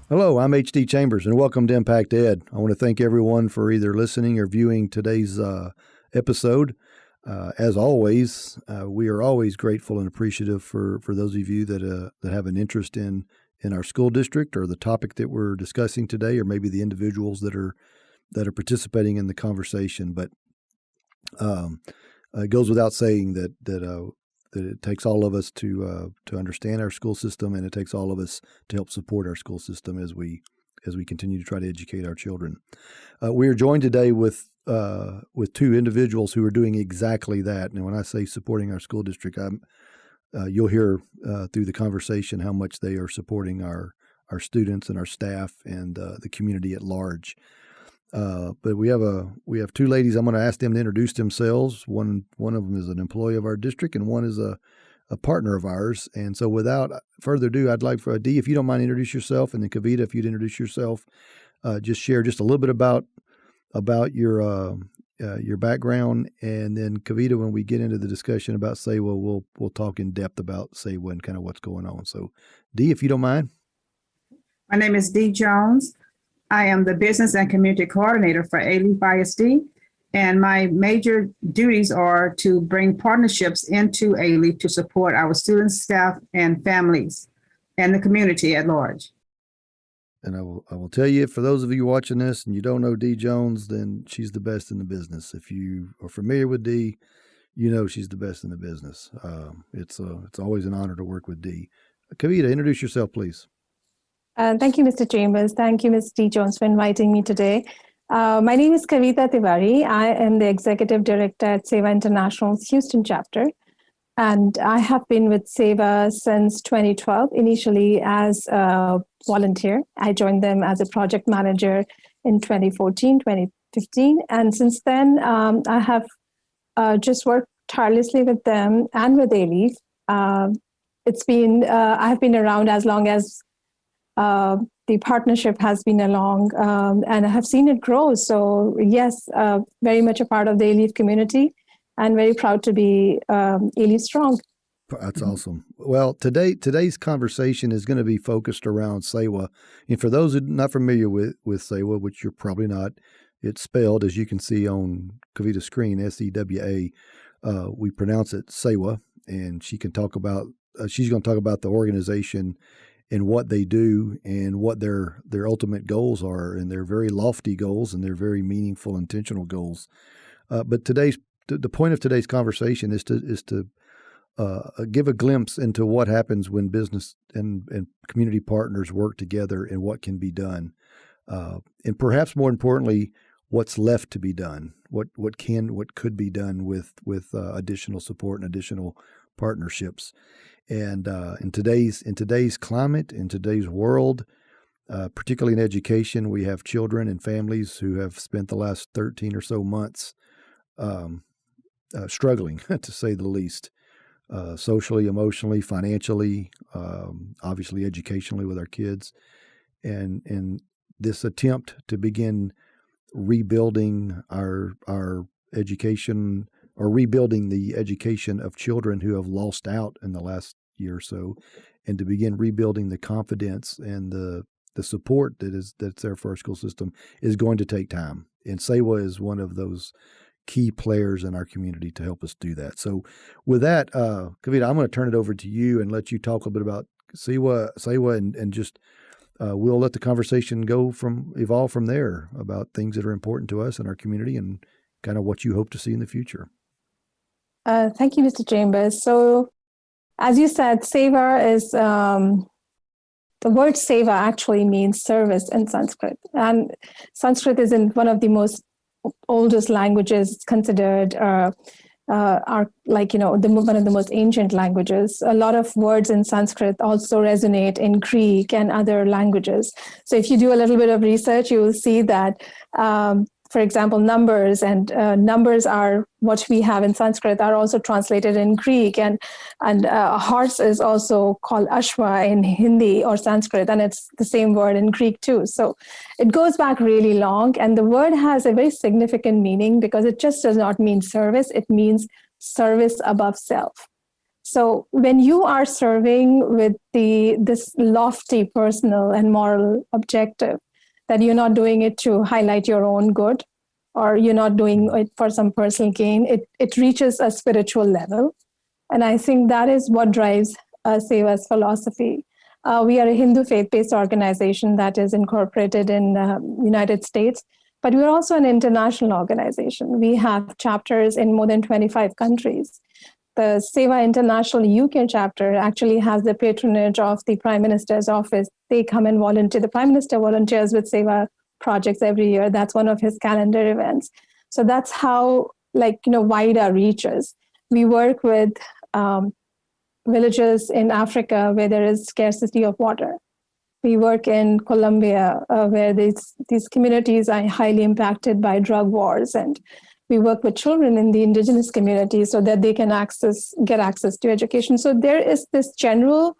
Hello, I'm HD Chambers, and welcome to Impact Ed. I want to thank everyone for either listening or viewing today's episode. As always, we are always grateful and appreciative for those of you that have an interest in our school district or the topic that we're discussing today, or maybe the individuals that are participating in the conversation. But it goes without saying that it takes all of us to understand our school system, and it takes all of us to help support our school system as we continue to try to educate our children. We are joined today with two individuals who are doing exactly that. And when I say supporting our school district, you'll hear through the conversation how much they are supporting our students and our staff and the community at large. But we have two ladies. I'm going to ask them to introduce themselves. One of them is an employee of our district, and one is a partner of ours. And so, without further ado, I'd like for Dee, if you don't mind, introduce yourself, and then Kavita, if you'd introduce yourself, just share just a little bit about your background, and then Kavita, when we get into the discussion about Sewa, we'll talk in depth about Sewa and kind of what's going on. So, Dee, if you don't mind. My name is Dee Jones. I am the Business and Community Coordinator for Alief ISD, and my major duties are to bring partnerships into Alief to support our students, staff, and families, and the community at large. And I will tell you, for those of you watching this and you don't know Dee Jones, then she's the best in the business. If you are familiar with Dee, you know she's the best in the business. It's always an honor to work with Dee. Kavita, introduce yourself, please. Thank you, Mr. Chambers. Thank you, Ms. Dee Jones, for inviting me today. My name is Kavita Tewary. I am the Executive Director at Sewa International's Houston chapter. And I have been with Sewa since 2012, initially as a volunteer. I joined them as a project manager in 2014, 2015. And since then, I have just worked tirelessly with them and with Alief. I have been around as long as the partnership has been along, and I have seen it grow. So yes, very much a part of the Alief community, and very proud to be Alief Strong. That's awesome. Well, today's conversation is going to be focused around Sewa. And for those who are not familiar with Sewa, which you're probably not, it's spelled, as you can see on Kavita's screen, SEWA. We pronounce it Sewa, and she's going to talk about the organization and what they do and what their ultimate goals are, and they're very lofty goals, and they're very meaningful, intentional goals. But the point of today's conversation is to give a glimpse into what happens when business and community partners work together and what can be done, and perhaps more importantly, what's left to be done, what could be done with additional support and additional partnerships. And in today's climate, in today's world, particularly in education, we have children and families who have spent the last 13 or so months struggling, to say the least, socially, emotionally, financially, obviously educationally with our kids. And this attempt to begin rebuilding our education, or rebuilding the education of children who have lost out in the last year or so, and to begin rebuilding the confidence and the support that's there for our school system, is going to take time. And Sewa is one of those key players in our community to help us do that. So with that, Kavita, I'm going to turn it over to you and let you talk a little bit about Sewa and just we'll let the conversation evolve from there about things that are important to us in our community and kind of what you hope to see in the future. Thank you, Mr. Chambers. So, as you said, Sewa is, the word Sewa actually means service in Sanskrit. And Sanskrit is one of the most oldest languages. It's considered one of the most ancient languages. A lot of words in Sanskrit also resonate in Greek and other languages. So if you do a little bit of research, you will see that for example, numbers and numbers are what we have in Sanskrit are also translated in Greek, and a horse is also called Ashwa in Hindi or Sanskrit, and it's the same word in Greek too. So it goes back really long, and the word has a very significant meaning because it just does not mean service; it means service above self. So when you are serving with this lofty personal and moral objective, that you're not doing it to highlight your own good, or you're not doing it for some personal gain, it reaches a spiritual level. And I think that is what drives SEWA's philosophy. We are a Hindu faith-based organization that is incorporated in United States, but we're also an international organization. We have chapters in more than 25 countries. The Sewa International UK chapter actually has the patronage of the Prime Minister's office. They come and volunteer. The Prime Minister volunteers with Sewa projects every year. That's one of his calendar events. So that's how, wide our reach is. We work with villages in Africa where there is scarcity of water. We work in Colombia where these communities are highly impacted by drug wars, and we work with children in the indigenous community so that they can get access to education. So there is this general,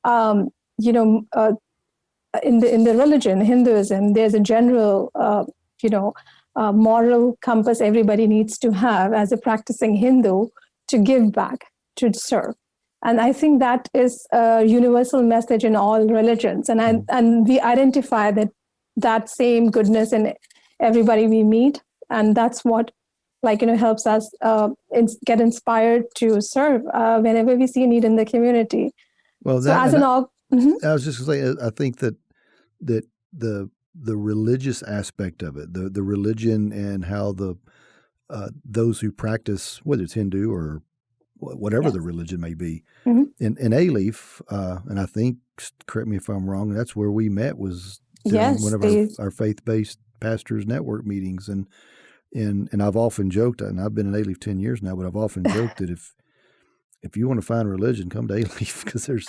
in the religion, Hinduism, there's a general, moral compass everybody needs to have as a practicing Hindu to give back, to serve. And I think that is a universal message in all religions. And we identify that same goodness in everybody we meet. And that's what helps us get inspired to serve whenever we see a need in the community. Well, I was just going to say, I think that the religious aspect of it, the religion and how those who practice, whether it's Hindu or whatever the religion may be, in Alief, and I think, correct me if I'm wrong, that's where we met, was during one of our faith-based pastors network meetings, and I've often joked, and I've been in Alief 10 years now, but I've often joked that if you want to find religion, come to Alief, because there's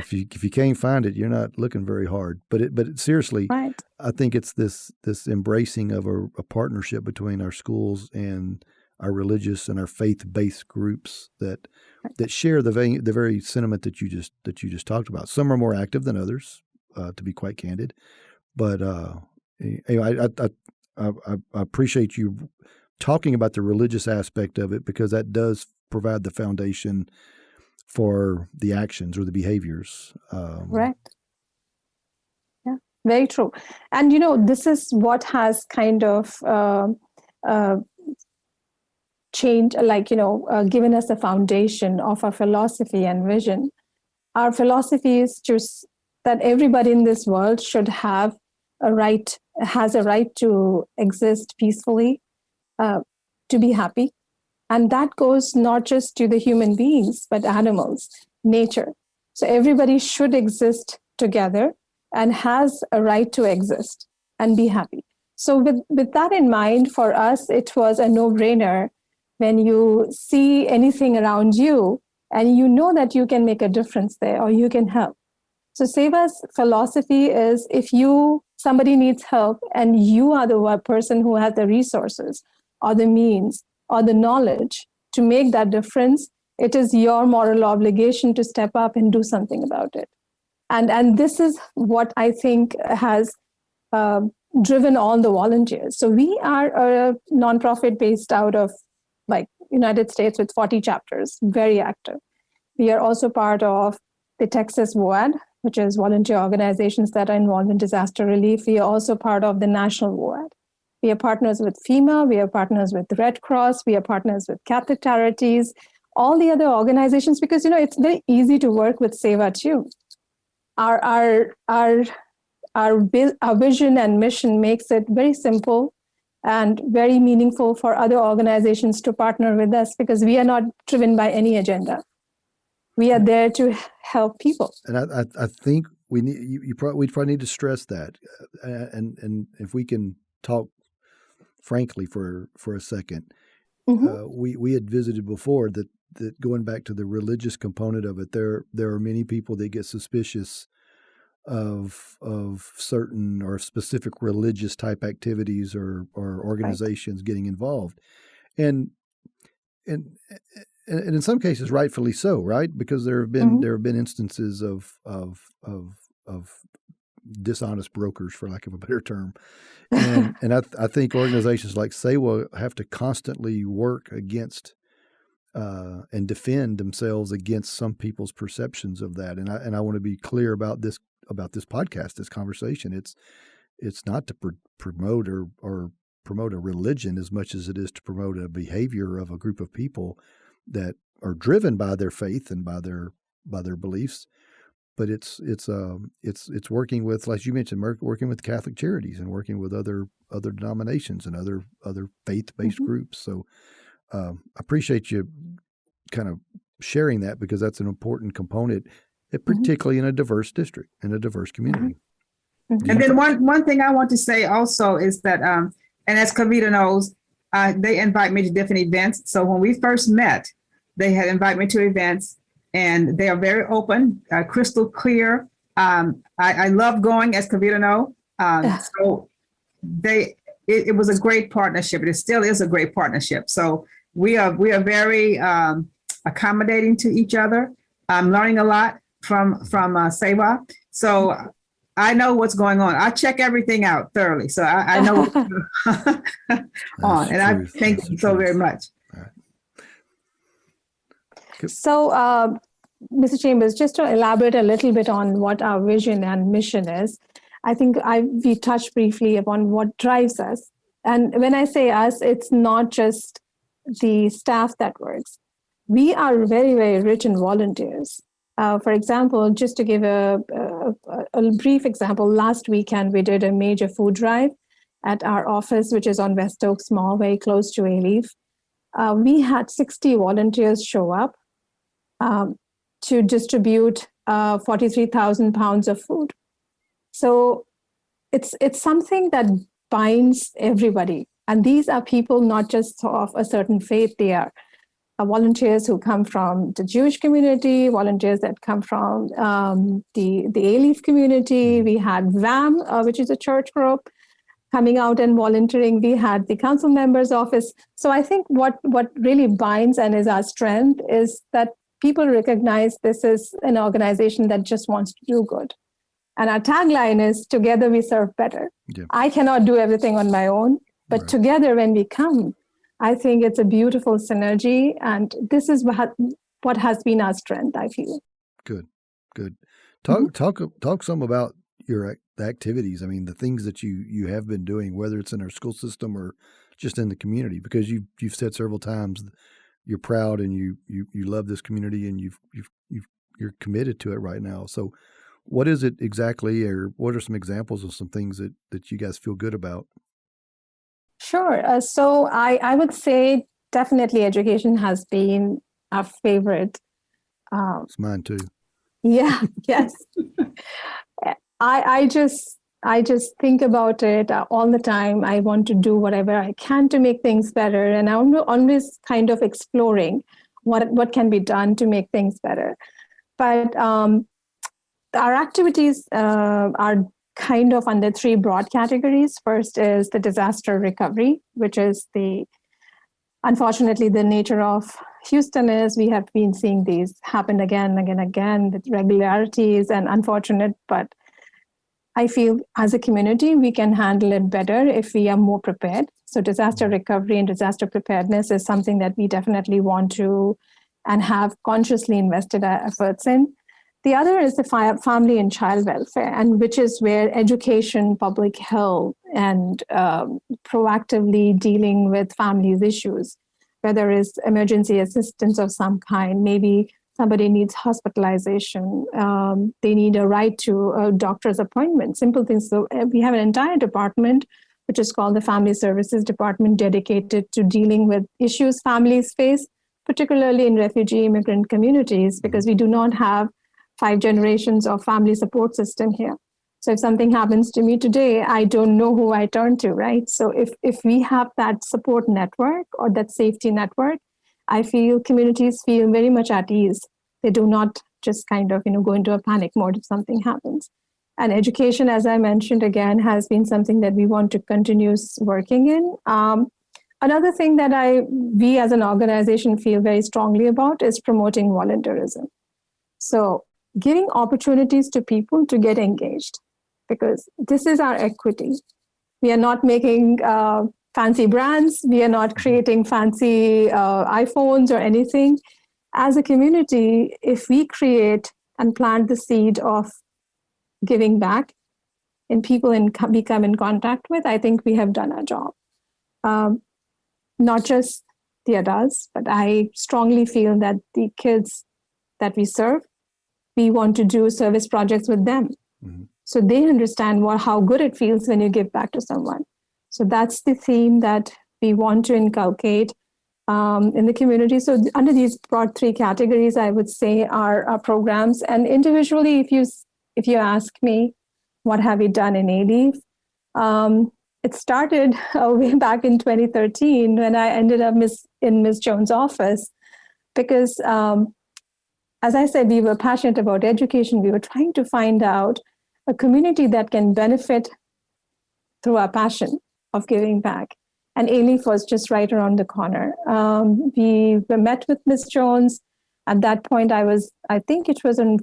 if you can't find it, you're not looking very hard. But seriously, right. I think it's this embracing of a partnership between our schools and our religious and our faith-based groups that share the very sentiment that you just talked about. Some are more active than others, to be quite candid. But anyway, I appreciate you talking about the religious aspect of it, because that does provide the foundation for the actions or the behaviors. Right. Yeah, very true. And, this is what has kind of changed, given us the foundation of our philosophy and vision. Our philosophy is just that everybody in this world has a right to exist peacefully, to be happy. And that goes not just to the human beings, but animals, nature. So everybody should exist together and has a right to exist and be happy. So with that in mind, for us, it was a no-brainer when you see anything around you and you know that you can make a difference there or you can help. So SEWA's philosophy is, if somebody needs help and you are the one person who has the resources or the means or the knowledge to make that difference, it is your moral obligation to step up and do something about it. And this is what I think has driven all the volunteers. So we are a nonprofit based out of United States with 40 chapters, very active. We are also part of the Texas WOAD, which is volunteer organizations that are involved in disaster relief. We are also part of the National WOAD. We are partners with FEMA. We are partners with the Red Cross. We are partners with Catholic Charities, all the other organizations, because, it's very easy to work with SEWA too. Our vision and mission makes it very simple and very meaningful for other organizations to partner with us, because we are not driven by any agenda. We are there to help people. And I think we probably need to stress that. And if we can talk frankly for a second, we had visited before that going back to the religious component of it, there are many people that get suspicious of certain or specific religious type activities or organizations getting involved, and in some cases rightfully so, right? Because there have been instances of dishonest brokers, for lack of a better term, and I think organizations like Sewa have to constantly work against and defend themselves against some people's perceptions of that. And I want to be clear about this podcast, this conversation. It's not to promote or promote a religion as much as it is to promote a behavior of a group of people that are driven by their faith and by their beliefs. But it's working with, like you mentioned, working with Catholic Charities and working with other denominations and other faith-based groups. So I appreciate you kind of sharing that, because that's an important component, particularly in a diverse district, in a diverse community. And then one thing I want to say also is that, and as Kavita knows, they invite me to different events. So when we first met, they had invited me to events, and they are very open, crystal clear. I love going, as Kavita knows. So it was a great partnership. It still is a great partnership. So we are very accommodating to each other. I'm learning a lot from Sewa. So I know what's going on. I check everything out thoroughly. So I know what's going on. And I thank you so very much. So, Mr. Chambers, just to elaborate a little bit on what our vision and mission is, I think we touched briefly upon what drives us. And when I say us, it's not just the staff that works. We are very, very rich in volunteers. For example, just to give a brief example, last weekend we did a major food drive at our office, which is on West Oaks Mall, very close to Alief. We had 60 volunteers show up to distribute 43,000 pounds of food. So it's something that binds everybody. And these are people not just of a certain faith. They are volunteers who come from the Jewish community, volunteers that come from the Alief community. We had VAM, which is a church group, coming out and volunteering. We had the council member's office. So I think what really binds and is our strength is that people recognize this is an organization that just wants to do good. And our tagline is, together we serve better. Yeah. I cannot do everything on my own, but together when we come, I think it's a beautiful synergy. And this is what has been our strength, I feel. Good. Talk some about your activities. I mean, the things that you have been doing, whether it's in our school system or just in the community, because you've said several times you're proud and you love this community and you're committed to it right now. So what is it exactly, or what are some examples of some things that you guys feel good about? Sure. So I would say definitely education has been our favorite. It's mine too. Yeah. Yes. I just think about it all the time. I want to do whatever I can to make things better. And I'm always kind of exploring what can be done to make things better. But our activities are kind of under three broad categories. First is the disaster recovery, which is unfortunately, the nature of Houston is we have been seeing these happen again with regularities and unfortunate, but I feel as a community, we can handle it better if we are more prepared. So disaster recovery and disaster preparedness is something that we definitely want to and have consciously invested our efforts in. The other is the family and child welfare, and which is where education, public health, and proactively dealing with families' issues, whether it's emergency assistance of some kind, maybe somebody needs hospitalization, they need a right to a doctor's appointment, simple things. So we have an entire department, which is called the Family Services Department, dedicated to dealing with issues families face, particularly in refugee immigrant communities, because we do not have 5 generations of family support system here. So if something happens to me today, I don't know who I turn to, right? So if we have that support network or that safety network, I feel communities feel very much at ease. They do not just kind of, go into a panic mode if something happens. And education, as I mentioned again, has been something that we want to continue working in. Another thing that we as an organization feel very strongly about is promoting volunteerism. So giving opportunities to people to get engaged, because this is our equity. We are not making fancy brands. We are not creating fancy iPhones or anything. As a community, if we create and plant the seed of giving back and people we come in contact with, I think we have done our job. Not just the adults, but I strongly feel that the kids that we serve, we want to do service projects with them. Mm-hmm. So they understand how good it feels when you give back to someone. So that's the theme that we want to inculcate in the community. So under these broad three categories, I would say are our programs. And individually, if you ask me, what have we done in Alief? It started way back in 2013 when I ended up in Ms. Jones' office because, as I said, we were passionate about education. We were trying to find out a community that can benefit through our passion of giving back. And Alief was just right around the corner. We met with Ms. Jones. At that point, I think it was in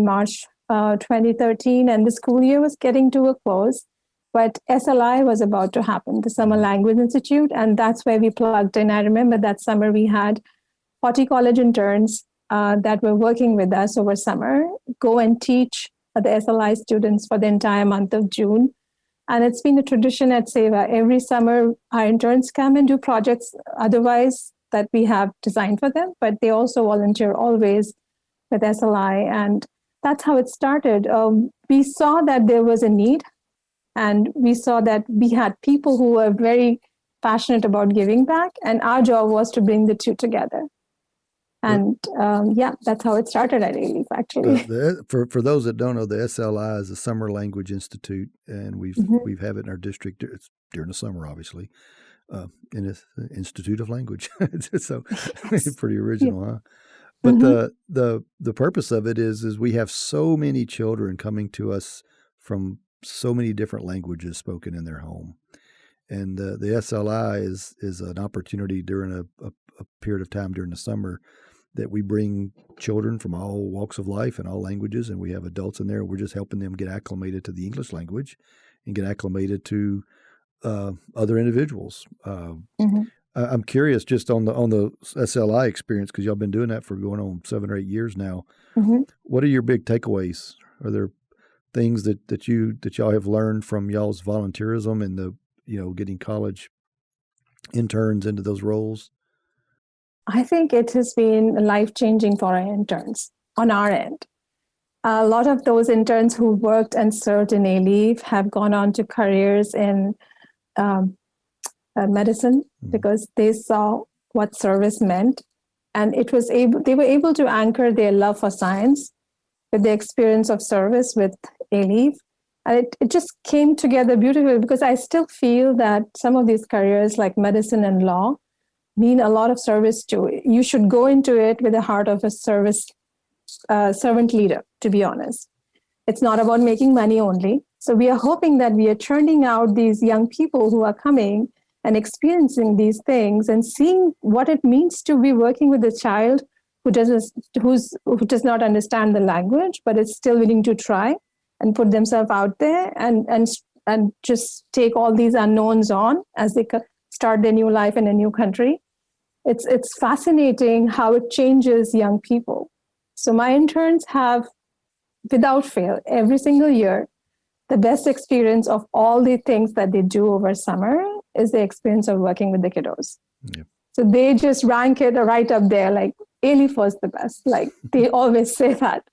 March 2013, and the school year was getting to a close. But SLI was about to happen, the Summer Language Institute, and that's where we plugged in. I remember that summer we had 40 college interns that were working with us over summer go and teach the SLI students for the entire month of June. And it's been a tradition at Sewa. Every summer, our interns come and do projects otherwise that we have designed for them, but they also volunteer always with SLI. And that's how it started. We saw that there was a need. And we saw that we had people who were very passionate about giving back, and our job was to bring the two together. And that's how it started at Alief, actually. For those that don't know, the SLI is the Summer Language Institute, and we've had it in our district. It's during the summer, obviously, in the Institute of Language. So pretty original, huh? But the purpose of it is we have so many children coming to us from so many different languages spoken in their home. And the SLI is an opportunity during a period of time during the summer that we bring children from all walks of life and all languages, and we have adults in there. We're just helping them get acclimated to the English language and get acclimated to other individuals. I'm curious just on the SLI experience, because y'all been doing that for going on 7 or 8 years now. What are your big takeaways? Are there things that y'all have learned from y'all's volunteerism and the getting college interns into those roles? I think it has been life-changing for our interns on our end. A lot of those interns who worked and served in Alief have gone on to careers in medicine because they saw what service meant, and they were able to anchor their love for science with the experience of service with Alief. And it just came together beautifully, because I still feel that some of these careers like medicine and law mean a lot of service too. You should go into it with the heart of a servant leader, to be honest. It's not about making money only. So we are hoping that we are churning out these young people who are coming and experiencing these things and seeing what it means to be working with a child who does not understand the language, but is still willing to try and put themselves out there and just take all these unknowns on as they start their new life in a new country. It's fascinating how it changes young people. So my interns have, without fail, every single year, the best experience of all the things that they do over summer is the experience of working with the kiddos. Yeah. So they just rank it right up there, like Alief was the best. Like they always say that.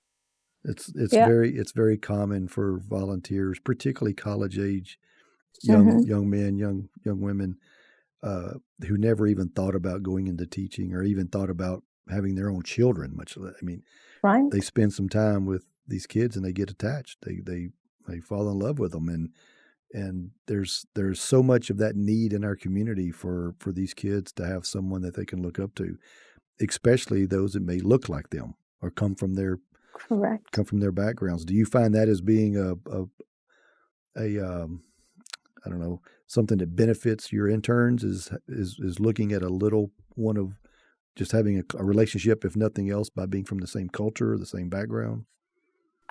It's very common for volunteers, particularly college age young men, young women, who never even thought about going into teaching or even thought about having their own children. Right. They spend some time with these kids and they get attached. They fall in love with them, and there's so much of that need in our community for these kids to have someone that they can look up to, especially those that may look like them or come from their backgrounds. Do you find that as being a I don't know, something that benefits your interns is looking at a little one of just having a relationship, if nothing else, by being from the same culture or the same background?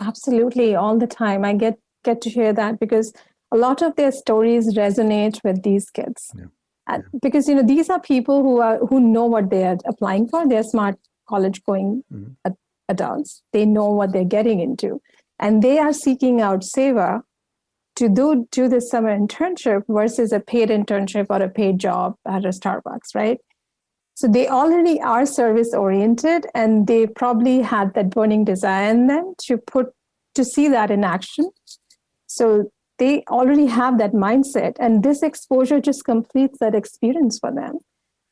Absolutely, all the time. I get to hear that because a lot of their stories resonate with these kids. Yeah. And because, these are people who know what they are applying for. They're smart college-going adults. They know what they're getting into. And they are seeking out Sewa to do this summer internship versus a paid internship or a paid job at a Starbucks, right? So they already are service-oriented, and they probably had that burning desire in them to see that in action. So they already have that mindset, and this exposure just completes that experience for them.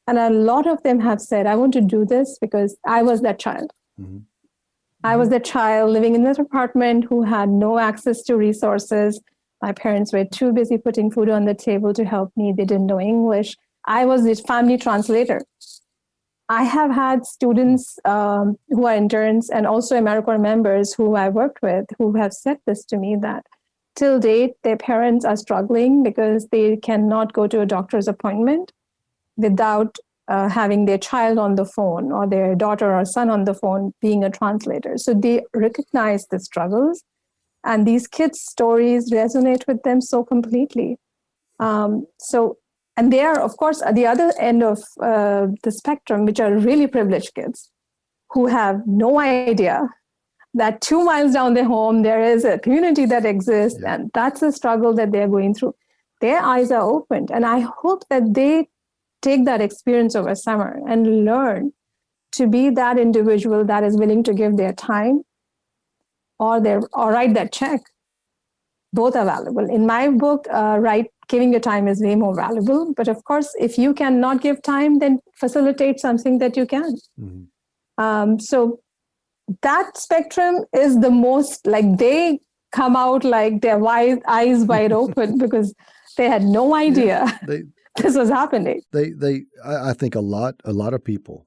And a lot of them have said, I want to do this because I was that child. Mm-hmm. I was that child living in this apartment who had no access to resources. My parents were too busy putting food on the table to help me. They didn't know English. I was the family translator. I have had students who are interns and also Americorps members who I worked with who have said this to me, that till date, their parents are struggling because they cannot go to a doctor's appointment without having their child on the phone or their daughter or son on the phone being a translator. So they recognize the struggles, and these kids' stories resonate with them so completely. And they are, of course, at the other end of the spectrum, which are really privileged kids who have no idea that 2 miles down their home, there is a community that exists, and that's the struggle that they're going through. Their eyes are opened, and I hope that they take that experience over summer and learn to be that individual that is willing to give their time or write that check. Both are valuable. In my book, giving your time is way more valuable. But of course, if you cannot give time, then facilitate something that you can. Mm-hmm. So that spectrum is the most, they come out like their eyes wide open because they had no idea this was happening. I think a lot of people,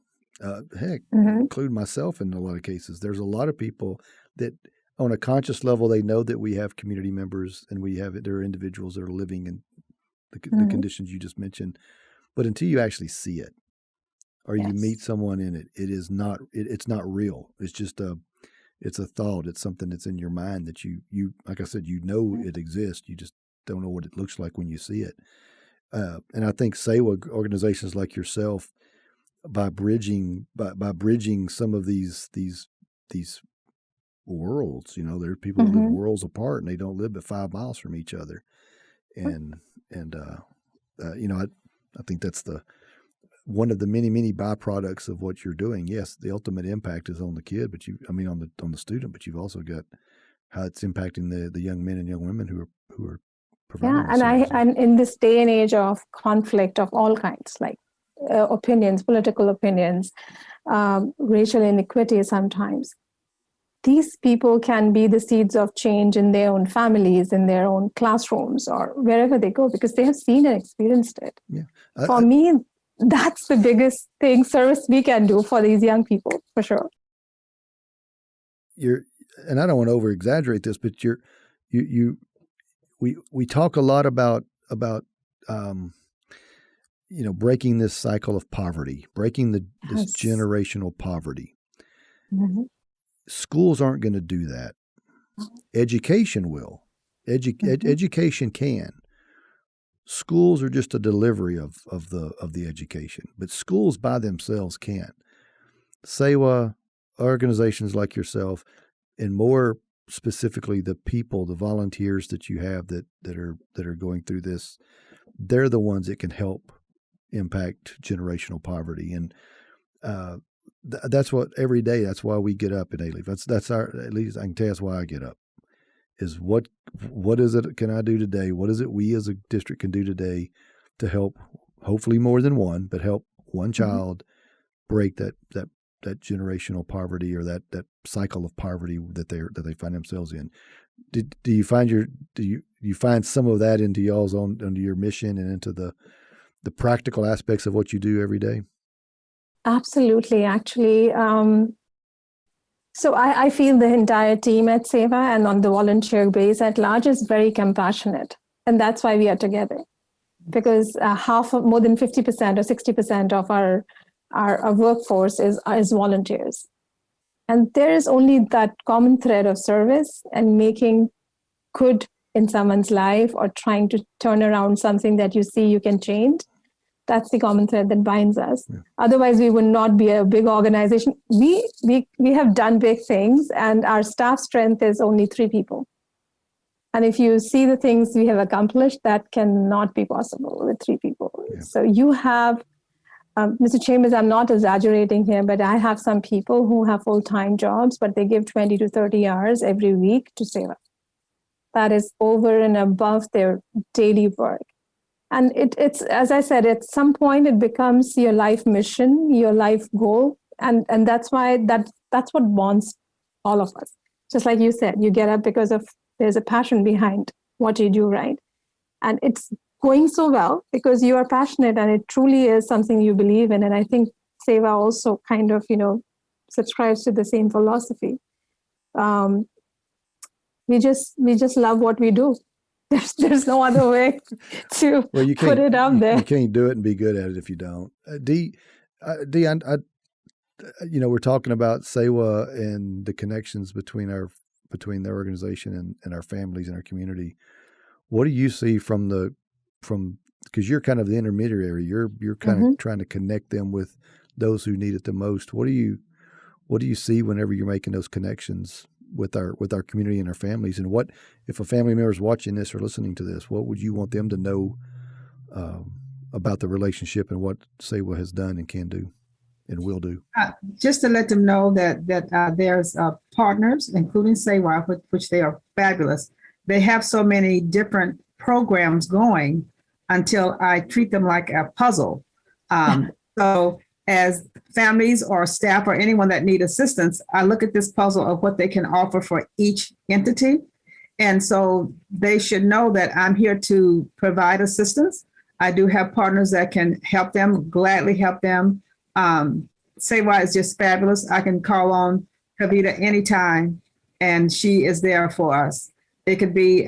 include myself in a lot of cases, there's a lot of people that on a conscious level, they know that we have community members and there are individuals that are living in the conditions you just mentioned. But until you actually see it or you meet someone in it, it's not real. It's just it's a thought. It's something that's in your mind that you like I said, it exists. You just don't know what it looks like when you see it. And I think Sewa organizations like yourself, by bridging some of these worlds, there are people who live worlds apart and they don't live but 5 miles from each other. And I think that's one of the many byproducts of what you're doing. Yes, the ultimate impact is on the kid, but on the student, but you've also got how it's impacting the young men and young women who are providing. Yeah, and in this day and age of conflict of all kinds, like opinions, political opinions, racial inequity sometimes, these people can be the seeds of change in their own families, in their own classrooms, or wherever they go, because they have seen and experienced it. Yeah. For me, that's the biggest service we can do for these young people, for sure. And I don't want to over exaggerate this, but we talk a lot about breaking this cycle of poverty, breaking this generational poverty. Mm-hmm. Schools aren't going to do that. Education will. Education can. Schools are just a delivery of the education, but schools by themselves can't. Sewa, organizations like yourself, and more specifically the people, the volunteers that you have that are going through this, they're the ones that can help impact generational poverty. And that's what every day. That's why we get up at Alief. That's at least I can tell you that's why I get up. Is what is it can I do today? What is it we as a district can do today to help, hopefully more than one, but help one child break that generational poverty or that cycle of poverty that they find themselves in. Do you find some of that into your mission and into the practical aspects of what you do every day? Absolutely, actually. So I feel the entire team at Sewa and on the volunteer base at large is very compassionate. And that's why we are together. Because more than 50% or 60% of our workforce is volunteers. And there is only that common thread of service and making good in someone's life or trying to turn around something that you see you can change. That's the common thread that binds us. Yeah. Otherwise, we would not be a big organization. We have done big things, and our staff strength is only 3 people. And if you see the things we have accomplished, that cannot be possible with 3 people. Yeah. So you have, Mr. Chambers, I'm not exaggerating here, but I have some people who have full-time jobs, but they give 20 to 30 hours every week to Sewa. That is over and above their daily work. And it's, as I said, at some point it becomes your life mission, your life goal. And that's why that's what bonds all of us. Just like you said, you get up because there's a passion behind what you do, right? And it's going so well because you are passionate and it truly is something you believe in. And I think Sewa also kind of, subscribes to the same philosophy. We just love what we do. There's no other way to put it out there. You can't do it and be good at it if you don't. Dee, we're talking about Sewa and the connections between the organization and our families and our community. What do you see from because you're kind of the intermediary, you're kind of trying to connect them with those who need it the most. What do you see whenever you're making those connections with our community and our families? And what if a family member is watching this or listening to this, what would you want them to know about the relationship and what Sewa has done and can do and will do? Just to let them know that there's partners, including Sewa, which they are fabulous. They have so many different programs going until I treat them like a puzzle. So as families or staff or anyone that need assistance, I look at this puzzle of what they can offer for each entity. And so they should know that I'm here to provide assistance. I do have partners that can help them, gladly help them. Sewa is just fabulous. I can call on Kavita anytime, and she is there for us. It could be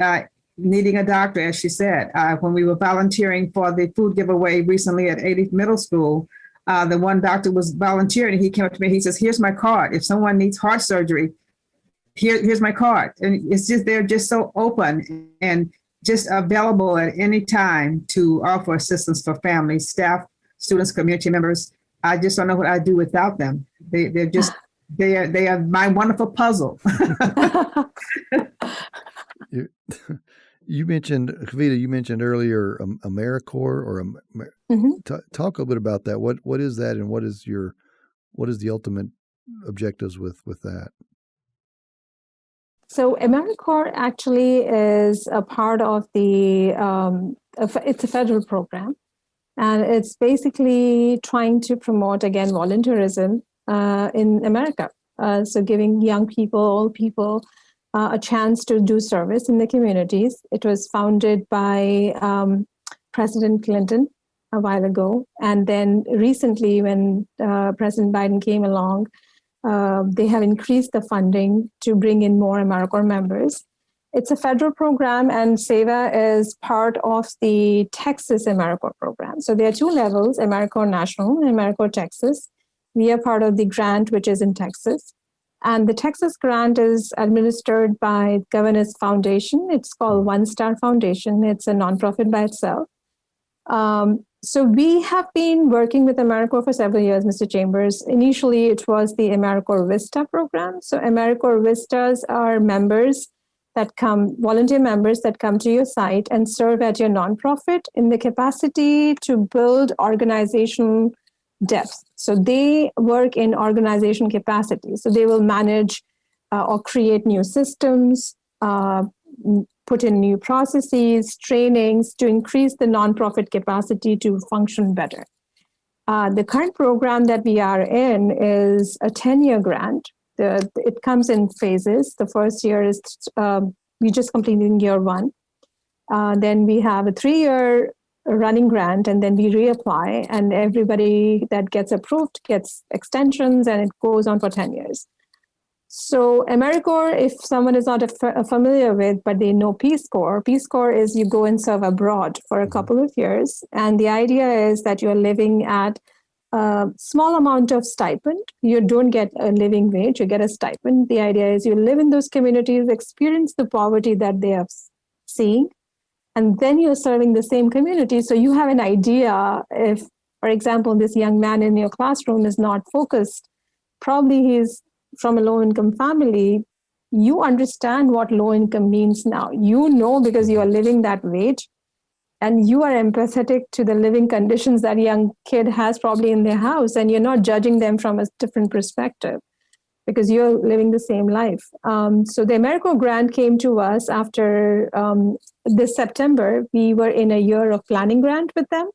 needing a doctor, as she said. When we were volunteering for the food giveaway recently at Alief Middle School, the one doctor was volunteering. He came up to me. He says, "Here's my card. If someone needs heart surgery, here's my card." And it's just, they're just so open and just available at any time to offer assistance for families, staff, students, community members. I just don't know what I'd do without them. They are my wonderful puzzle. You mentioned, Kavita, you mentioned earlier Americorps or talk a little bit about that. What is that, and what is the ultimate objectives with that? So Americorps actually is a part of it's a federal program, and it's basically trying to promote, again, volunteerism in America. So giving young people, old people, a chance to do service in the communities. It was founded by President Clinton a while ago. And then recently, when President Biden came along, they have increased the funding to bring in more Americorps members. It's a federal program, and Sewa is part of the Texas Americorps program. So there are 2 levels, Americorps National and Americorps Texas. We are part of the grant, which is in Texas. And the Texas grant is administered by Governor's Foundation. It's called One Star Foundation. It's a nonprofit by itself. So we have been working with Americorps for several years, Mr. Chambers. Initially, it was the Americorps Vista program. So Americorps Vistas are volunteer members that come to your site and serve at your nonprofit in the capacity to build organizational depth. So they work in organization capacity. So they will manage or create new systems, put in new processes, trainings to increase the nonprofit capacity to function better. The current program that we are in is a 10-year grant. It comes in phases. The first year is, we just completed year 1. Then we have a 3-year running grant, and then we reapply, and everybody that gets approved gets extensions, and it goes on for 10 years. So Americorps, if someone is not familiar with, but they know Peace Corps is you go and serve abroad for a couple of years. And the idea is that you're living at a small amount of stipend. You don't get a living wage, you get a stipend. The idea is you live in those communities, experience the poverty that they have seeing, and then you're serving the same community. So you have an idea if, for example, this young man in your classroom is not focused, probably he's from a low-income family. You understand what low income means now. You know, because you are living that wage, and you are empathetic to the living conditions that young kid has probably in their house, and you're not judging them from a different perspective because you're living the same life. So the Americorps grant came to us after this September. We were in a year of planning grant with them.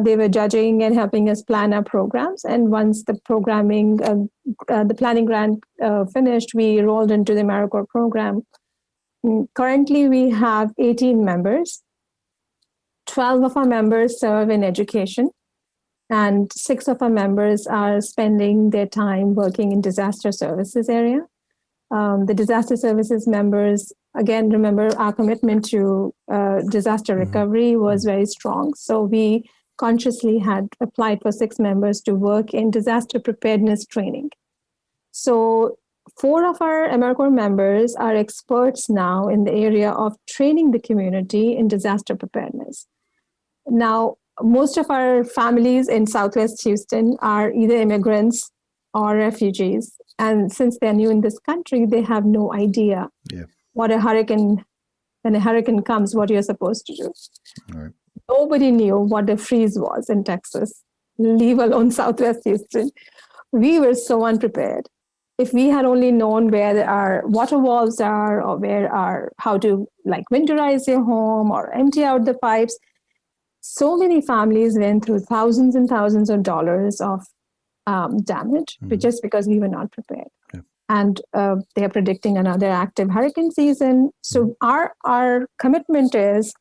They were judging and helping us plan our programs. And once the the planning grant finished, we rolled into the Americorps program. Currently, we have 18 members. 12 of our members serve in education, and 6 of our members are spending their time working in disaster services area. The disaster services members, again, remember our commitment to disaster recovery was very strong. So we consciously had applied for 6 members to work in disaster preparedness training. So 4 of our Americorps members are experts now in the area of training the community in disaster preparedness. Now, most of our families in Southwest Houston are either immigrants or refugees. And since they're new in this country, they have no idea what when a hurricane comes, what you're supposed to do. All right. Nobody knew what a freeze was in Texas, leave alone Southwest Houston. We were so unprepared. If we had only known where our water valves are, or how to winterize your home or empty out the pipes, so many families went through thousands and thousands of dollars of damage just because we were not prepared. Yeah. And they're predicting another active hurricane season. So our commitment is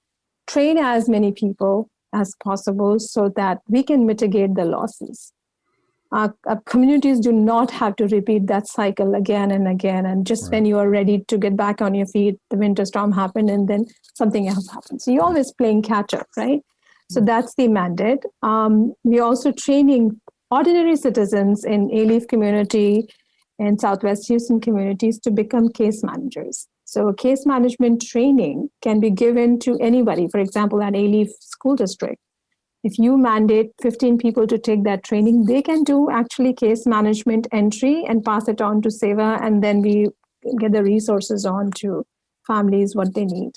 train as many people as possible so that we can mitigate the losses. Our communities do not have to repeat that cycle again and again. And just when you are ready to get back on your feet, the winter storm happened and then something else happened. So you're always playing catch up, right? So that's the mandate. We're also training ordinary citizens in Alief community and Southwest Houston communities to become case managers. So case management training can be given to anybody. For example, at Alief School District, if you mandate 15 people to take that training, they can do actually case management entry and pass it on to Sewa, and then we get the resources on to families what they need.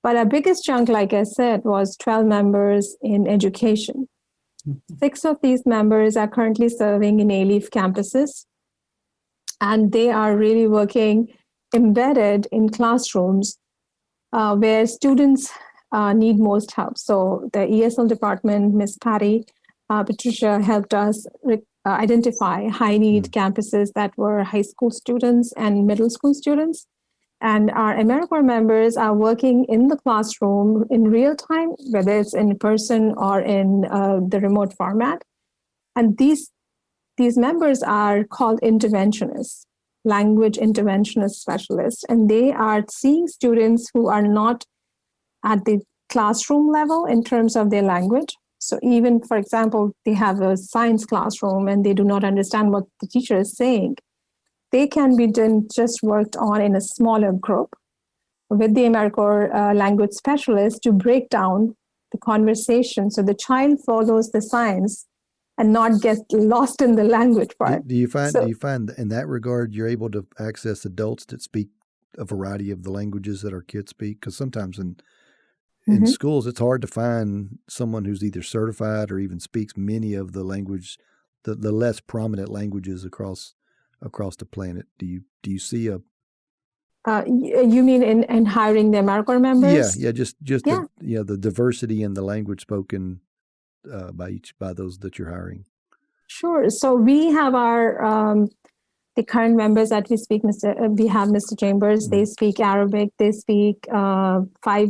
But our biggest chunk, like I said, was 12 members in education. 6 of these members are currently serving in Alief campuses, and they are really working embedded in classrooms where students need most help. So the ESL department, Ms. Patricia helped us identify high-need campuses that were high school students and middle school students. And our Americorps members are working in the classroom in real time, whether it's in person or in the remote format. And these members are called interventionists, language interventionist specialists, and they are seeing students who are not at the classroom level in terms of their language. So even, for example, they have a science classroom and they do not understand what the teacher is saying. They can be just worked on in a smaller group with the Americorps language specialist to break down the conversation so the child follows the science and not get lost in the language part. Do you find in that regard you're able to access adults that speak a variety of the languages that our kids speak? Because sometimes in schools it's hard to find someone who's either certified or even speaks many of the language, the less prominent languages across the planet. Do you see a? You mean in hiring the Americorps members? Yeah, just the diversity in the language spoken by those that you're hiring. Sure. So we have our the current members that we speak. We have Mr. Chambers. They speak Arabic. They speak 5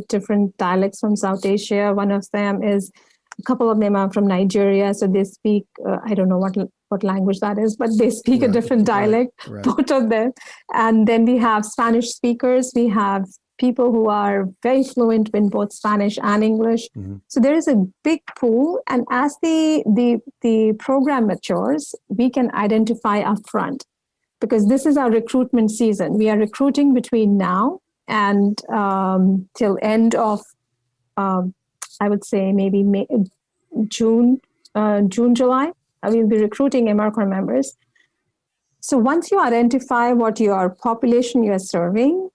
different dialects from South Asia. One of them is. A couple of them are from Nigeria, so they speak, I don't know what language that is, but they speak a different dialect, both of them. And then we have Spanish speakers. We have people who are very fluent in both Spanish and English. So there is a big pool. And as the program matures, we can identify upfront, because this is our recruitment season. We are recruiting between now And till end of, I would say maybe June, July, we'll be recruiting Americorps members. So once you identify what your population you are serving,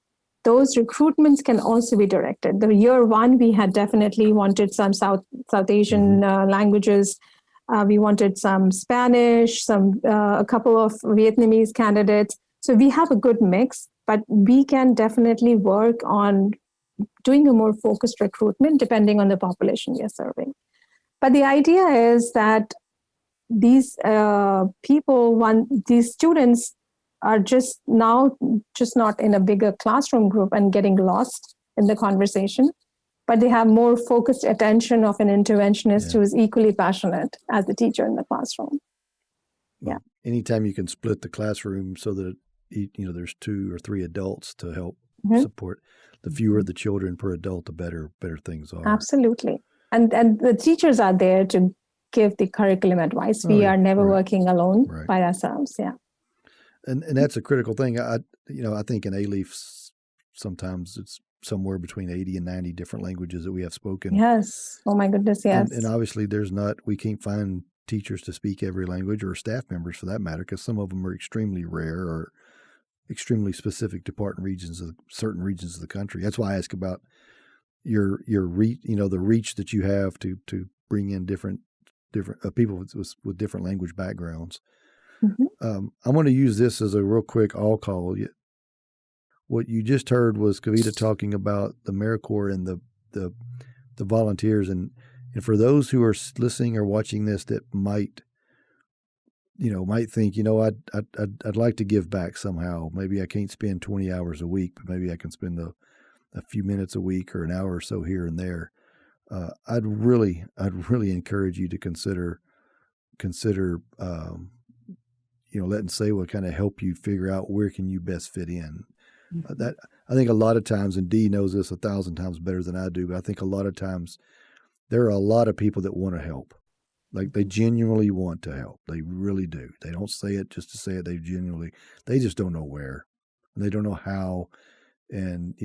those recruitments can also be directed. The year one, we had definitely wanted some South Asian languages. We wanted some Spanish, a couple of Vietnamese candidates. So we have a good mix, but we can definitely work on doing a more focused recruitment depending on the population we are serving. But the idea is that these these students are just not in a bigger classroom group and getting lost in the conversation, but they have more focused attention of an interventionist who is equally passionate as the teacher in the classroom. Yeah. Anytime you can split the classroom so that there's 2 or 3 adults to help support, the fewer the children per adult, the better things are. Absolutely. And the teachers are there to give the curriculum advice. We are never working alone by ourselves. Yeah. And that's a critical thing. I think in Alief sometimes it's somewhere between 80 and 90 different languages that we have spoken. Yes. Oh my goodness. Yes. And obviously we can't find teachers to speak every language, or staff members for that matter, because some of them are extremely rare or extremely specific to certain regions of the country. That's why I ask about your reach, the reach that you have to bring in different people with different language backgrounds. I'm going to use this as a real quick all-call. What you just heard was Kavita talking about the Americorps and the volunteers, and for those who are listening or watching this that might think, I'd like to give back somehow. Maybe I can't spend 20 hours a week, but maybe I can spend a few minutes a week or an hour or so here and there. I'd really encourage you to consider letting Sewa kind of help you figure out where can you best fit in. That I think a lot of times, and Dee knows this 1,000 times better than I do, but I think a lot of times there are a lot of people that want to help. Like they genuinely want to help. They really do. They don't say it just to say it. They just don't know where, and they don't know how. And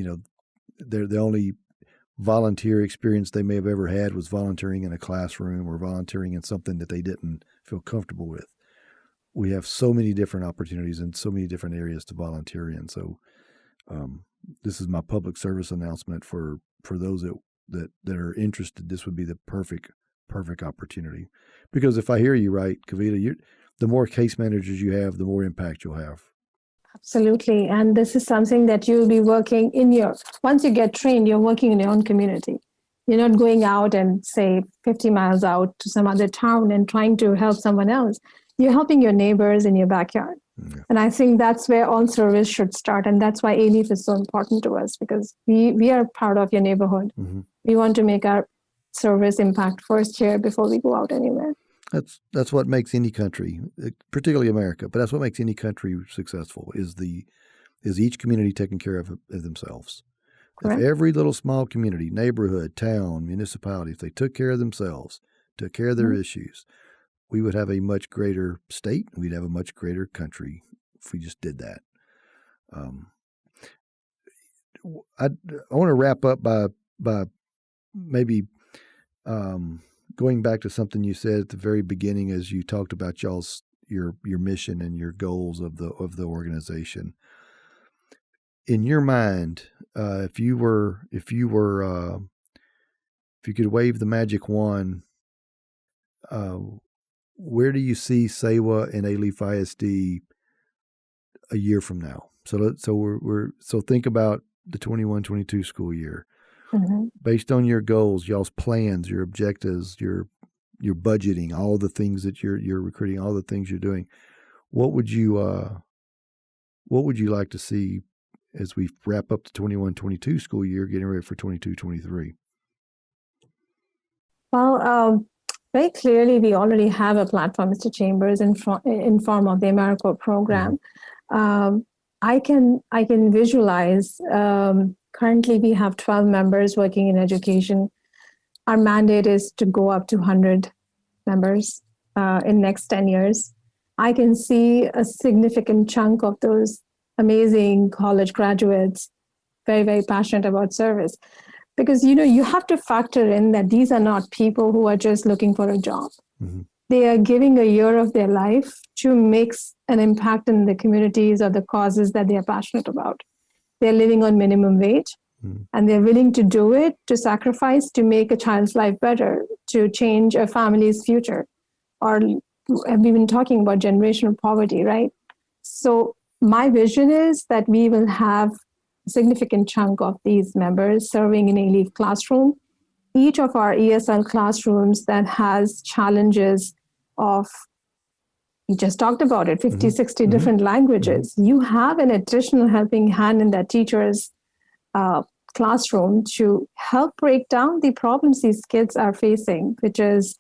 they're the only volunteer experience they may have ever had was volunteering in a classroom or volunteering in something that they didn't feel comfortable with. We have so many different opportunities and so many different areas to volunteer in. So this is my public service announcement for those that are interested. This would be the perfect opportunity, because if I hear you right, Kavita, the more case managers you have, the more impact you'll have. Absolutely. And this is something that you'll be working once you get trained, you're working in your own community. You're not going out and say 50 miles out to some other town and trying to help someone else. You're helping your neighbors in your backyard. Yeah. And I think that's where all service should start. And that's why Alief is so important to us, because we are part of your neighborhood. Mm-hmm. We want to make our service impact first here before we go out anywhere. That's what makes any country, particularly America, but that's what makes any country successful is each community taking care of themselves. Correct. If every little small community, neighborhood, town, municipality, if they took care of themselves, took care of their issues, we would have a much greater state. We'd have a much greater country if we just did that. I want to wrap up by maybe going back to something you said at the very beginning as you talked about your mission and your goals of the organization. In your mind, if you could wave the magic wand, where do you see Sewa and Alief ISD a year from now? So think about the 21-22 school year. Mm-hmm. Based on your goals, y'all's plans, your objectives, your budgeting, all the things that you're recruiting, all the things you're doing, what would you like to see as we wrap up the 21-22 school year, getting ready for 22-23? Well, very clearly, we already have a platform, Mr. Chambers, in form of the Americorps program. Mm-hmm. I can visualize. Currently, we have 12 members working in education. Our mandate is to go up to 100 members in next 10 years. I can see a significant chunk of those amazing college graduates very, very passionate about service. Because, you have to factor in that these are not people who are just looking for a job. Mm-hmm. They are giving a year of their life to make an impact in the communities or the causes that they are passionate about. They're living on minimum wage, and they're willing to do it, to sacrifice, to make a child's life better, to change a family's future. Or have we been talking about generational poverty, right? So my vision is that we will have a significant chunk of these members serving in Alief classroom. Each of our ESL classrooms that has challenges of, we just talked about it, 50, 60 different languages. You have an additional helping hand in that teacher's classroom to help break down the problems these kids are facing, which is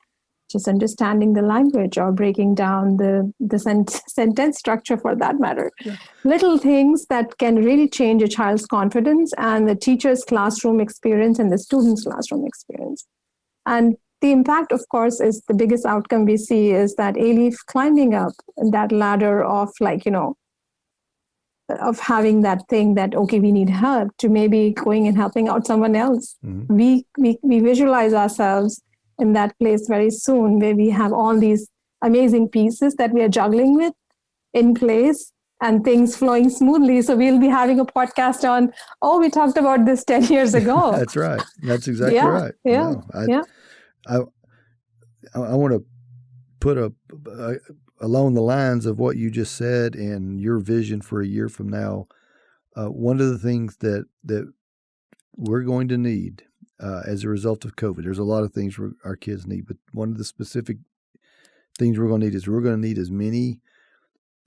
just understanding the language or breaking down the sentence structure for that matter. Yeah. Little things that can really change a child's confidence and the teacher's classroom experience and the student's classroom experience. And the impact, of course, is the biggest outcome we see is that Alief climbing up that ladder of of having that thing that, okay, we need help, to maybe going and helping out someone else. We visualize ourselves in that place very soon, where we have all these amazing pieces that we are juggling with in place and things flowing smoothly. So we'll be having a podcast on, we talked about this 10 years ago. That's right. That's exactly right. Yeah. No, I want to put along the lines of what you just said and your vision for a year from now. One of the things that we're going to need as a result of COVID, there's a lot of things our kids need, but one of the specific things we're going to need as many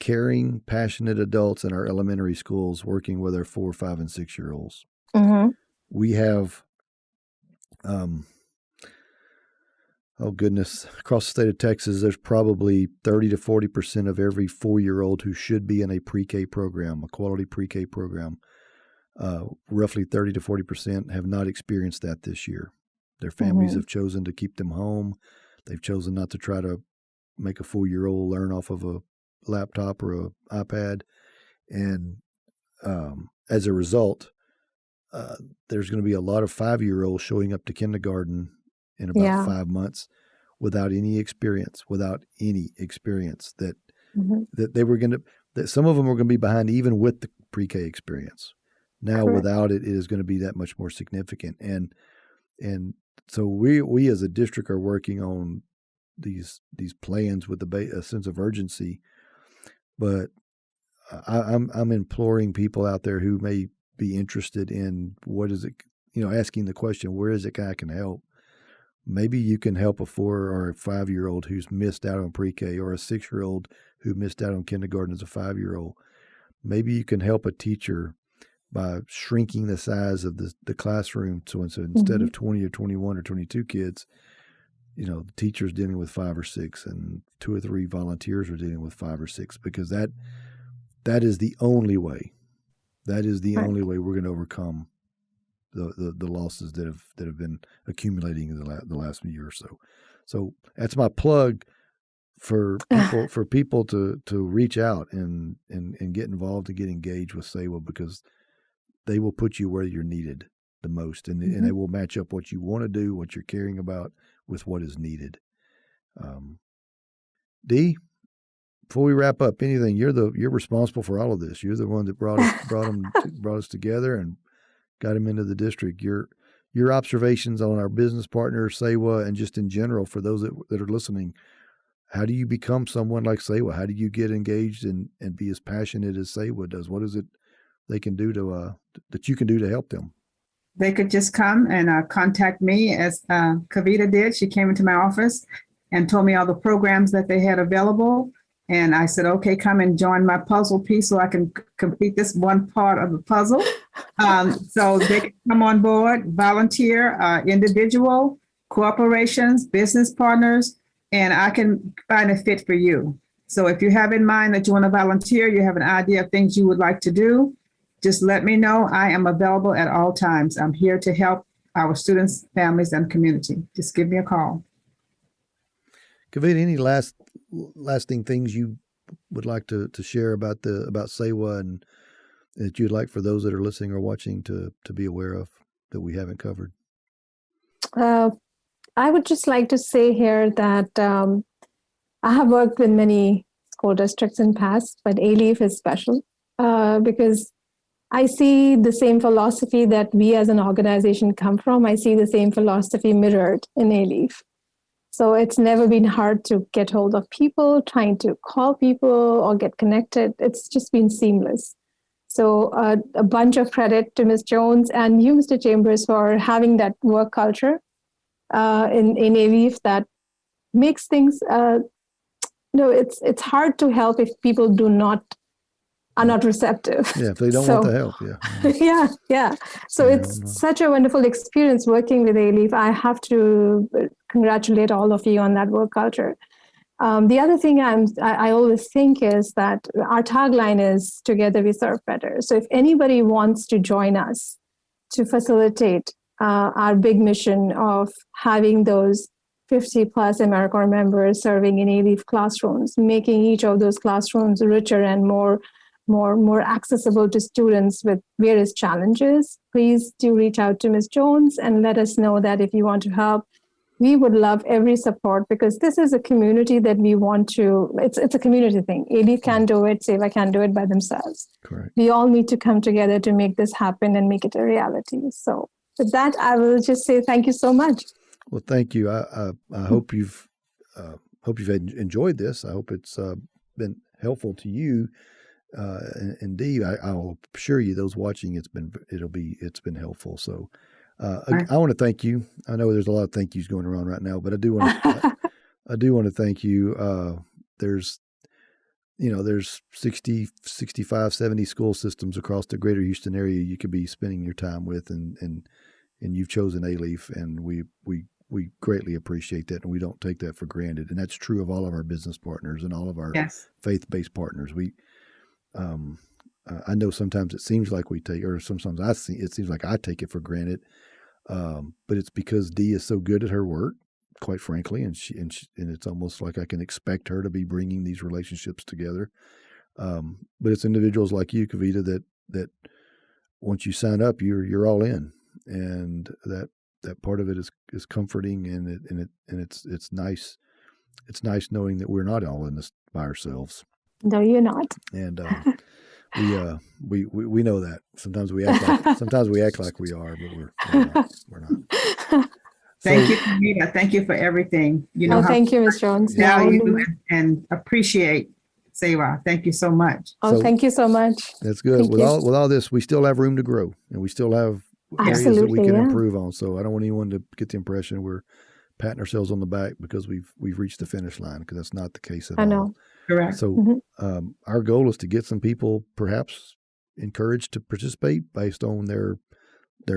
caring, passionate adults in our elementary schools working with our 4, 5, and 6-year-olds. We have, across the state of Texas, there's probably 30 to 40% of every 4-year-old who should be in a pre-K program, a quality pre-K program. Roughly 30 to 40% have not experienced that this year. Their families have chosen to keep them home. They've chosen not to try to make a 4-year-old learn off of a laptop or an iPad. And as a result, there's going to be a lot of 5-year-olds showing up to kindergarten in about 5 months without any experience, that they were going to, that some of them are going to be behind even with the pre-K experience. Now, without it, it is going to be that much more significant. And so we as a district are working on these plans with a sense of urgency. But I'm imploring people out there who may be interested in what is it, asking the question, where is it I can help? Maybe you can help a 4 or a 5-year-old who's missed out on pre-K, or a 6-year-old who missed out on kindergarten as a 5-year-old. Maybe you can help a teacher by shrinking the size of the classroom. So instead of 20 or 21 or 22 kids, the teacher's dealing with 5 or 6, and 2 or 3 volunteers are dealing with 5 or 6, because that is the only way. That is the only way we're going to overcome the losses that have been accumulating in the last year or so. So that's my plug for people to reach out and get involved and get engaged with Sewa, because they will put you where you're needed the most, and they will match up what you want to do, what you're caring about, with what is needed. Dee, before we wrap up, anything, you're responsible for all of this. You're the one that brought us together and got him into the district. Your observations on our business partner Sewa, and just in general for those that are listening, how do you become someone like Sewa? How do you get engaged and be as passionate as Sewa does? What is it they can do that you can do to help them? They could just come and contact me, as Kavita did. She came into my office and told me all the programs that they had available. And I said, okay, come and join my puzzle piece so I can complete this one part of the puzzle. So they can come on board, volunteer, individual, corporations, business partners, and I can find a fit for you. So if you have in mind that you want to volunteer, you have an idea of things you would like to do, just let me know. I am available at all times. I'm here to help our students, families, and community. Just give me a call. Kavita, any lasting things you would like to share about Sewa that you'd like for those that are listening or watching to be aware of that we haven't covered? I would just like to say here that I have worked with many school districts in past, but Alief is special because I see the same philosophy that we as an organization come from. I see the same philosophy mirrored in Alief. So it's never been hard to get hold of people, trying to call people or get connected. It's just been seamless. So a bunch of credit to Ms. Jones and you, Mr. Chambers, for having that work culture in Alief that makes things, it's hard to help if people are not receptive. Yeah, if they don't want the help, yeah. Yeah. So it's such a wonderful experience working with Alief. I have to congratulate all of you on that work culture. The other thing I always think is that our tagline is "Together we serve better." So if anybody wants to join us to facilitate our big mission of having those 50 plus Americorps members serving in Alief classrooms, making each of those classrooms richer and more accessible to students with various challenges, please do reach out to Ms. Jones and let us know that if you want to help. We would love every support because this is a community that we want to, it's a community thing. Alief can't do it, Sewa can't do it by themselves. Correct. We all need to come together to make this happen and make it a reality. So with that, I will just say thank you so much. Well, thank you. I hope you've enjoyed this. I hope it's been helpful to you. And Dee, I'll assure you, those watching, it's been helpful. So I want to thank you. I know there's a lot of thank yous going around right now, but I do want to thank you. There's 60, 65, 70 school systems across the greater Houston area you could be spending your time with, and you've chosen Alief, and we greatly appreciate that, and we don't take that for granted. And that's true of all of our business partners and all of our faith-based partners. I know sometimes it seems like we take, or sometimes it seems like I take it for granted, but it's because Dee is so good at her work, quite frankly, and it's almost like I can expect her to be bringing these relationships together. But it's individuals like you, Kavita, that once you sign up, you're all in, and that part of it is comforting, and it's nice. It's nice knowing that we're not all in this by ourselves. No, you're not. And we know that sometimes we act like we are, but we're not. Thank you, Kavita. Thank you for everything. Thank you, Ms. Jones. Value and appreciate Sewa. Thank you so much. Thank you so much. That's good. With all this, we still have room to grow, and we still have areas that we can improve on. So I don't want anyone to get the impression we're patting ourselves on the back because we've reached the finish line, because that's not the case at all. I know. Correct. So our goal is to get some people perhaps encouraged to participate based on their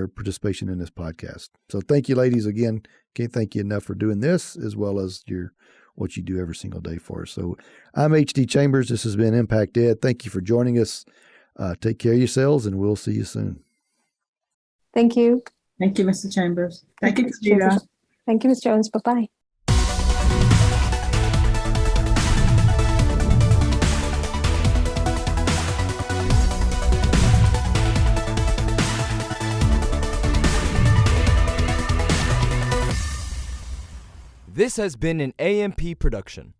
participation in this podcast. So thank you, ladies. Again, can't thank you enough for doing this, as well as what you do every single day for us. So I'm HD Chambers. This has been Impact Ed. Thank you for joining us. Take care of yourselves, and we'll see you soon. Thank you. Thank you, Mr. Chambers. Thank you, Kavita. Thank you, Ms. Jones. Bye-bye. This has been an AMP production.